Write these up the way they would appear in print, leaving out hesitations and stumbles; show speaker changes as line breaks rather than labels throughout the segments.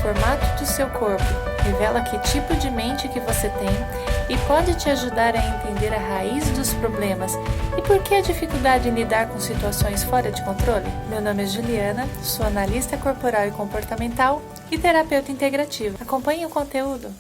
formato do seu corpo revela que tipo de mente que você tem e pode te ajudar a entender a raiz dos problemas e por que a dificuldade em lidar com situações fora de controle. Meu nome é Juliana, sou analista corporal e comportamental e terapeuta integrativa. Acompanhe o conteúdo.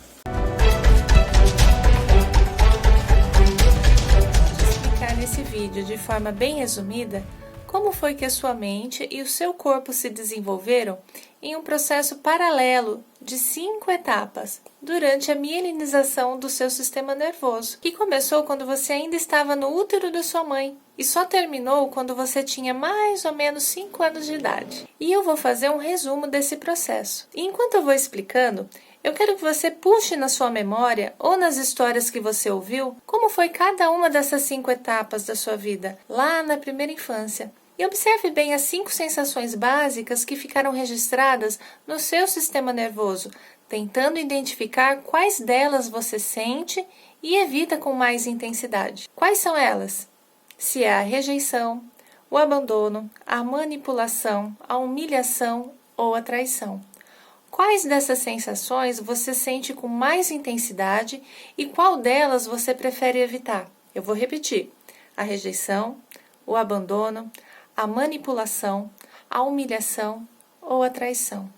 Vou explicar nesse vídeo de forma bem resumida como foi que a sua mente e o seu corpo se desenvolveram em um processo paralelo de 5 etapas durante a mielinização do seu sistema nervoso, que começou quando você ainda estava no útero da sua mãe e só terminou quando você tinha mais ou menos 5 anos de idade. E eu vou fazer um resumo desse processo. E enquanto eu vou explicando, eu quero que você puxe na sua memória ou nas histórias que você ouviu como foi cada uma dessas 5 etapas da sua vida, lá na primeira infância. E observe bem as 5 sensações básicas que ficaram registradas no seu sistema nervoso, tentando identificar quais delas você sente e evita com mais intensidade. Quais são elas? Se é a rejeição, o abandono, a manipulação, a humilhação ou a traição. Quais dessas sensações você sente com mais intensidade e qual delas você prefere evitar? Eu vou repetir: a rejeição, o abandono, a manipulação, a humilhação ou a traição.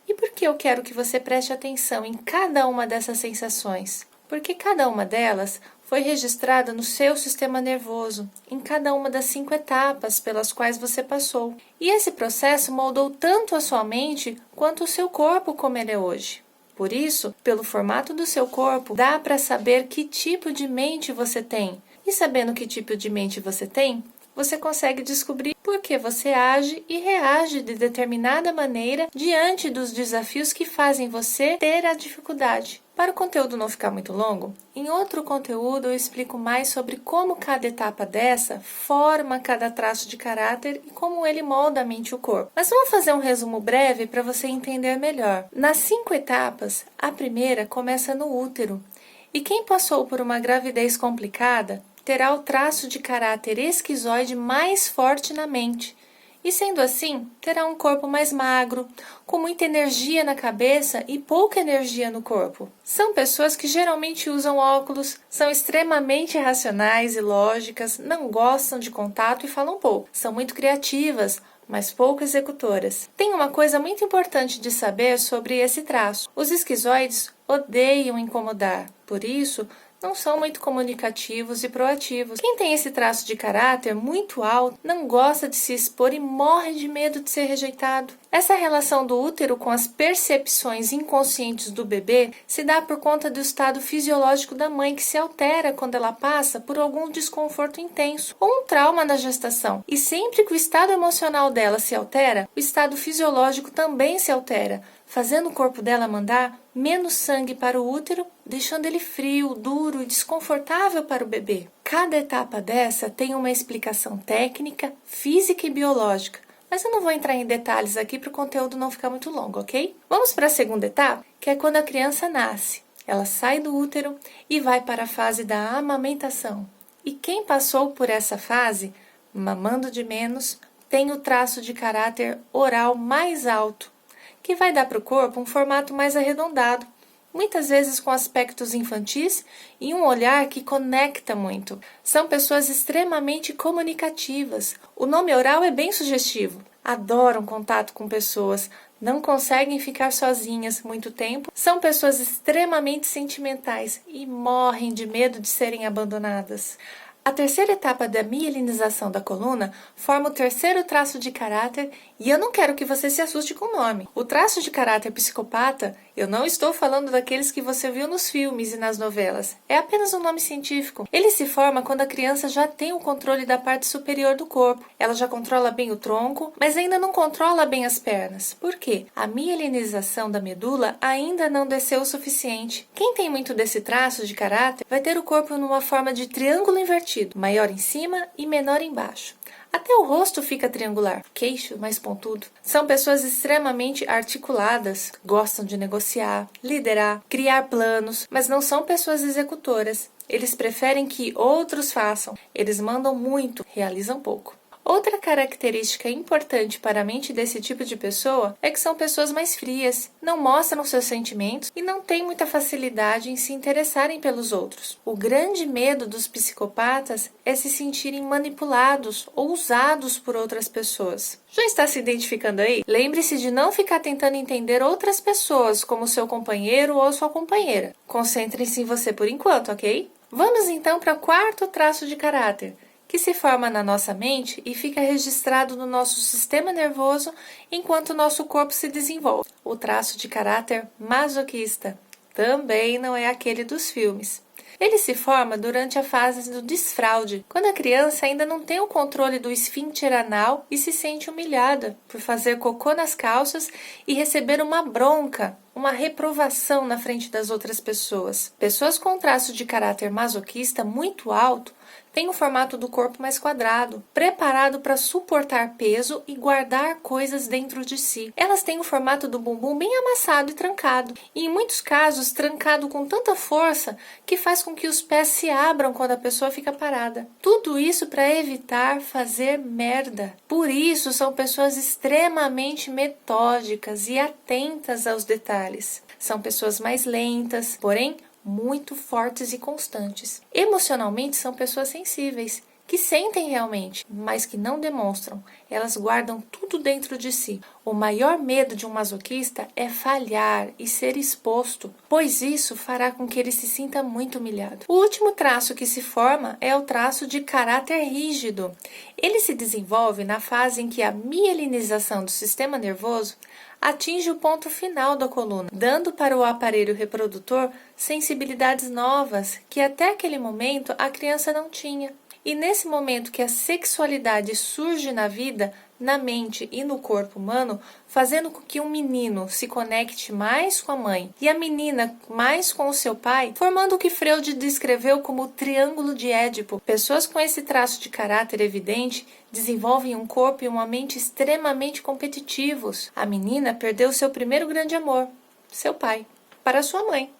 E por que eu quero que você preste atenção em cada uma dessas sensações? Porque cada uma delas foi registrada no seu sistema nervoso, em cada uma das 5 etapas pelas quais você passou. E esse processo moldou tanto a sua mente quanto o seu corpo como ele é hoje. Por isso, pelo formato do seu corpo, dá para saber que tipo de mente você tem. E sabendo que tipo de mente você tem, você consegue descobrir por que você age e reage de determinada maneira diante dos desafios que fazem você ter a dificuldade. Para o conteúdo não ficar muito longo, em outro conteúdo eu explico mais sobre como cada etapa dessa forma cada traço de caráter e como ele molda a mente e o corpo. Mas vamos fazer um resumo breve para você entender melhor. Nas 5 etapas, a primeira começa no útero. E quem passou por uma gravidez complicada terá o traço de caráter esquizoide mais forte na mente. E sendo assim, terá um corpo mais magro, com muita energia na cabeça e pouca energia no corpo. São pessoas que geralmente usam óculos, são extremamente racionais e lógicas, não gostam de contato e falam pouco. São muito criativas, mas pouco executoras. Tem uma coisa muito importante de saber sobre esse traço. Os esquizoides odeiam incomodar, por isso, não são muito comunicativos e proativos. Quem tem esse traço de caráter muito alto não gosta de se expor e morre de medo de ser rejeitado. Essa relação do útero com as percepções inconscientes do bebê se dá por conta do estado fisiológico da mãe, que se altera quando ela passa por algum desconforto intenso ou um trauma na gestação. E sempre que o estado emocional dela se altera, o estado fisiológico também se altera, fazendo o corpo dela mandar menos sangue para o útero, deixando ele frio, duro e desconfortável para o bebê. Cada etapa dessa tem uma explicação técnica, física e biológica, mas eu não vou entrar em detalhes aqui para o conteúdo não ficar muito longo, ok? Vamos para a segunda etapa, que é quando a criança nasce. Ela sai do útero e vai para a fase da amamentação. E quem passou por essa fase, mamando de menos, tem o traço de caráter oral mais alto, que vai dar para o corpo um formato mais arredondado, muitas vezes com aspectos infantis e um olhar que conecta muito. São pessoas extremamente comunicativas. O nome oral é bem sugestivo. Adoram contato com pessoas, não conseguem ficar sozinhas muito tempo, são pessoas extremamente sentimentais e morrem de medo de serem abandonadas. A terceira etapa da mielinização da coluna forma o terceiro traço de caráter e eu não quero que você se assuste com o nome. O traço de caráter psicopata, eu não estou falando daqueles que você viu nos filmes e nas novelas. É apenas um nome científico. Ele se forma quando a criança já tem o controle da parte superior do corpo. Ela já controla bem o tronco, mas ainda não controla bem as pernas. Por quê? A mielinização da medula ainda não desceu o suficiente. Quem tem muito desse traço de caráter vai ter o corpo numa forma de triângulo invertido, maior em cima e menor embaixo. Até o rosto fica triangular, queixo mais pontudo. São pessoas extremamente articuladas, gostam de negociar, liderar, criar planos, mas não são pessoas executoras. Eles preferem que outros façam. Eles mandam muito, realizam pouco. Outra característica importante para a mente desse tipo de pessoa é que são pessoas mais frias, não mostram seus sentimentos e não têm muita facilidade em se interessarem pelos outros. O grande medo dos psicopatas é se sentirem manipulados ou usados por outras pessoas. Já está se identificando aí? Lembre-se de não ficar tentando entender outras pessoas como seu companheiro ou sua companheira. Concentre-se em você por enquanto, ok? Vamos então para o quarto traço de caráter, que se forma na nossa mente e fica registrado no nosso sistema nervoso enquanto o nosso corpo se desenvolve. O traço de caráter masoquista também não é aquele dos filmes. Ele se forma durante a fase do desfraude, quando a criança ainda não tem o controle do esfíncter anal e se sente humilhada por fazer cocô nas calças e receber uma bronca, uma reprovação na frente das outras pessoas. Pessoas com traço de caráter masoquista muito alto têm o formato do corpo mais quadrado, preparado para suportar peso e guardar coisas dentro de si. Elas têm o formato do bumbum bem amassado e trancado, e em muitos casos trancado com tanta força que faz com que os pés se abram quando a pessoa fica parada. Tudo isso para evitar fazer merda. Por isso são pessoas extremamente metódicas e atentas aos detalhes. São pessoas mais lentas, porém muito fortes e constantes. Emocionalmente são pessoas sensíveis, que sentem realmente, mas que não demonstram. Elas guardam tudo dentro de si. O maior medo de um masoquista é falhar e ser exposto, pois isso fará com que ele se sinta muito humilhado. O último traço que se forma é o traço de caráter rígido. Ele se desenvolve na fase em que a mielinização do sistema nervoso atinge o ponto final da coluna, dando para o aparelho reprodutor sensibilidades novas que até aquele momento a criança não tinha. E nesse momento que a sexualidade surge na vida, na mente e no corpo humano, fazendo com que um menino se conecte mais com a mãe e a menina mais com o seu pai, formando o que Freud descreveu como o triângulo de Édipo. Pessoas com esse traço de caráter evidente desenvolvem um corpo e uma mente extremamente competitivos. A menina perdeu seu primeiro grande amor, seu pai, para sua mãe.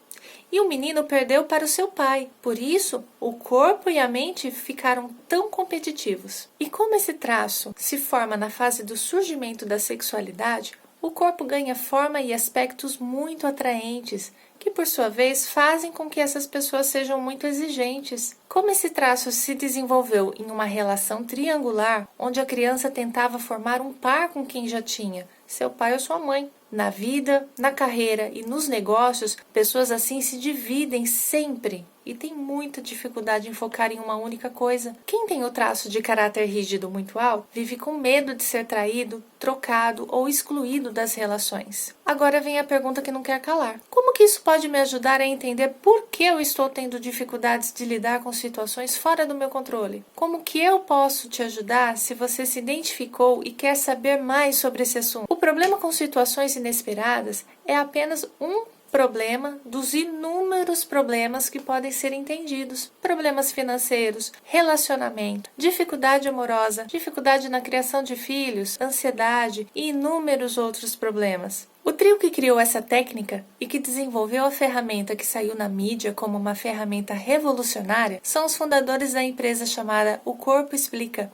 E o menino perdeu para o seu pai. Por isso, o corpo e a mente ficaram tão competitivos. E como esse traço se forma na fase do surgimento da sexualidade, o corpo ganha forma e aspectos muito atraentes, que por sua vez fazem com que essas pessoas sejam muito exigentes. Como esse traço se desenvolveu em uma relação triangular, onde a criança tentava formar um par com quem já tinha, seu pai ou sua mãe. Na vida, na carreira e nos negócios, pessoas assim se dividem sempre e têm muita dificuldade em focar em uma única coisa. Quem tem o traço de caráter rígido muito alto vive com medo de ser traído, trocado ou excluído das relações. Agora vem a pergunta que não quer calar. Como que isso pode me ajudar a entender por que eu estou tendo dificuldades de lidar com situações fora do meu controle? Como que eu posso te ajudar se você se identificou e quer saber mais sobre esse assunto? O problema com situações inesperadas é apenas um problema dos inúmeros problemas que podem ser entendidos. Problemas financeiros, relacionamento, dificuldade amorosa, dificuldade na criação de filhos, ansiedade e inúmeros outros problemas. O trio que criou essa técnica e que desenvolveu a ferramenta que saiu na mídia como uma ferramenta revolucionária são os fundadores da empresa chamada O Corpo Explica.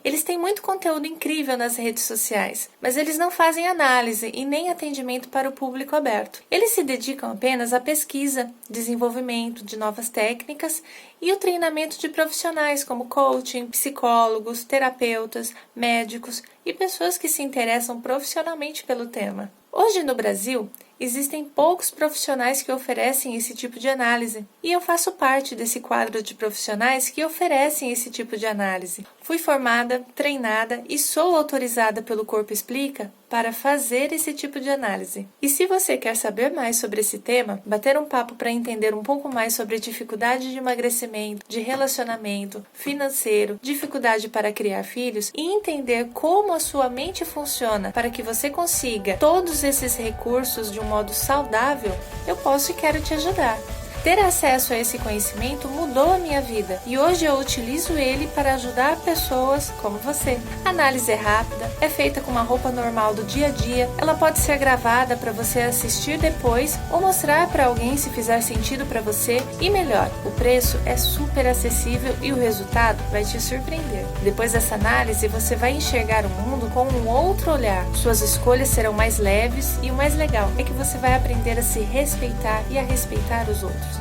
Eles têm muito conteúdo incrível nas redes sociais, mas eles não fazem análise e nem atendimento para o público aberto. Eles se dedicam apenas à pesquisa, desenvolvimento de novas técnicas e o treinamento de profissionais como coaching, psicólogos, terapeutas, médicos e pessoas que se interessam profissionalmente pelo tema. Hoje no Brasil, existem poucos profissionais que oferecem esse tipo de análise, e eu faço parte desse quadro de profissionais que oferecem esse tipo de análise. Fui formada, treinada e sou autorizada pelo Corpo Explica para fazer esse tipo de análise. E se você quer saber mais sobre esse tema, bater um papo para entender um pouco mais sobre dificuldade de emagrecimento, de relacionamento, financeiro, dificuldade para criar filhos e entender como a sua mente funciona para que você consiga todos esses recursos de um modo saudável, eu posso e quero te ajudar. Ter acesso a esse conhecimento mudou a minha vida e hoje eu utilizo ele para ajudar pessoas como você. A análise é rápida, é feita com uma roupa normal do dia a dia, ela pode ser gravada para você assistir depois ou mostrar para alguém se fizer sentido para você e melhor, o preço é super acessível e o resultado vai te surpreender. Depois dessa análise, você vai enxergar o mundo com um outro olhar. Suas escolhas serão mais leves e o mais legal é que você vai aprender a se respeitar e a respeitar os outros.